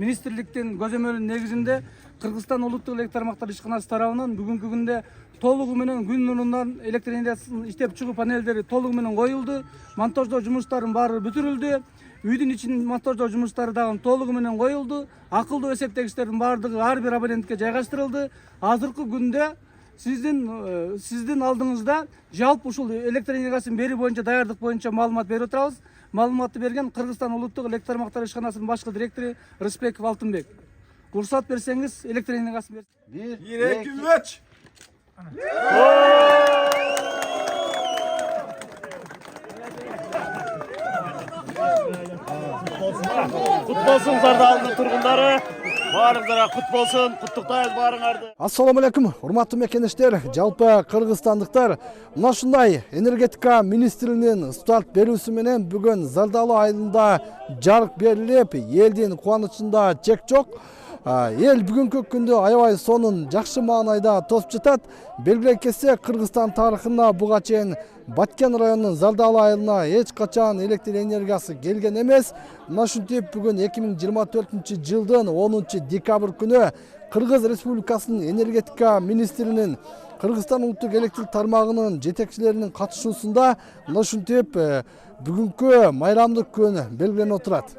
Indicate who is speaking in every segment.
Speaker 1: министрликтин көзөмөлүнүн негизинде Кыргызстан улуттук электр тармактар ишканасы тарабынан бүгүнкү күндө толугу менен күн нурунан электр энергиясын иштеп чыгуу панелдери толугу менен коюлду. Монтаждоо жумуштарынын баары бүтүрүлдү. Үйдүн ичинин монтаждоо жумуштары дагы толугу менен коюлду. Акылдуу эсептегичтердин баардыгы ар бир абонентке жайгаштырылды. Азыркы күндө сиздин алдыңызда жалпы ушул электр энергиясын берүү боюнча даярдык боюнча маалымат берип отурабыз. Маалыматты берген Кыргызстан улуттук электр тармактар ишканасынын башкы директору Рысбеков Алтынбек. Уруксат берсеңиз электр энергиясын берсиңиз.
Speaker 2: 1, 2, 3.
Speaker 3: Кут болсун Зардалдын тургундары. Баарыңыздарга кут болсун. Куттуктайбыз баарыңарды.
Speaker 4: Ассаламу алейкум, урматтуу мекенештер. Жалпы кыргызстандыктар мына ушундай энергетика министринин старт берүүсү менен бүгүн Зардалы айылында жарык берилип, элдин кубанычында чек жок. Эл бүгүнкү күндө аябай сонун жакшы маанайда тосуп жатат. Белгилей кетсек, Кыргызстан тарыхында буга чейин Баткен районунун Зардалы айылына эч качан электр энергиясы келген эмес. Мына ушинтип бүгүн 2024-жылдын 10-декабрь күнү Кыргыз Республикасынын энергетика министринин Кыргызстан улуттук электр тармагынын жетекчилеринин катышуусунда мына ушинтип бүгүнкү майрамдык күн белгиленип отурат.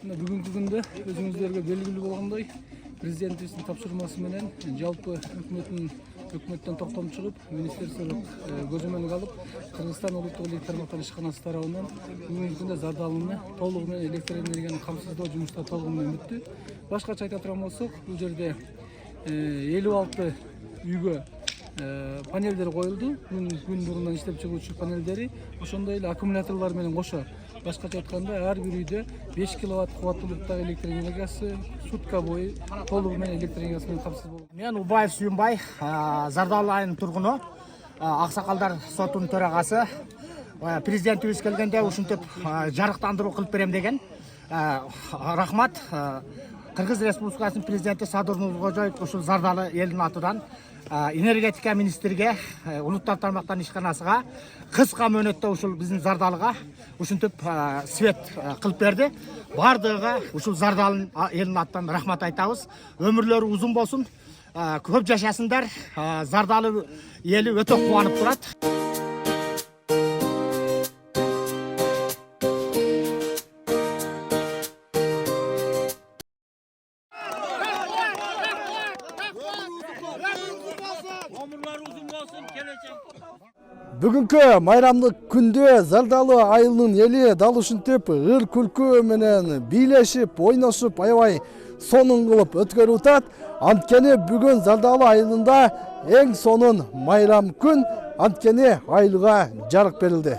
Speaker 1: Бүгүнкү күндө өзүңүздөргө белгилүү болгондой президентибиздин тапшырмасы менен жалпы өкмөттөн токтом чыгып, министрликтер көзөмөлгө алып, Кыргызстан улуттук электр тармактар ишканасы тарабынан бүгүнкү күндө Зардалыны толугу менен электр энергияны камсыздоо жумуштары толугу менен бүттү. Башкача айта турган болсок, бул жерде 56 үйгө панелдер коюлду. Күн нурунан иштеп чыгуучу панелдери, ошондой эле аккумуляторлор менен кошо. Башкача айтканда, ар бир үйдө 5 киловатт кубаттуулуктагы электр энергиясы сутка бою толугу менен электр энергиясы менен камсыз болот.
Speaker 5: Мен Убаев Сүйүнбай, Зардалы айылынын тургуну, Аксакалдар сотунун төрагасы. Президентибиз келгенде ушинтип жарыктандыруу кылып берем деген. Рахмат. Кыргыз Республикасынын президенти Садыр Нуркожоев ушул Зардалы элдин атынан энергетика министрге, улуттар тармактар ишканасыга кыска мөөнөттө ушул биздин Зардалыга ушинтип свет кылып берди. Бардыгыга ушул Зардалынын элдин атынан рахмат айтабыз. Өмүрлөрү узун болсун. Көп жашасындар. Зардалы эли өтө кубанып турат.
Speaker 4: Бүгүнкү майрамдык күндө Зардалы айылынын эли дал ушинтип ыр күлкү менен бийлешип, ойношуп, аябай сонун кылып өткөрүп атат. Анткени бүгүн Зардалы айылында эң сонун майрам күн, анткени айылга жарык берилди.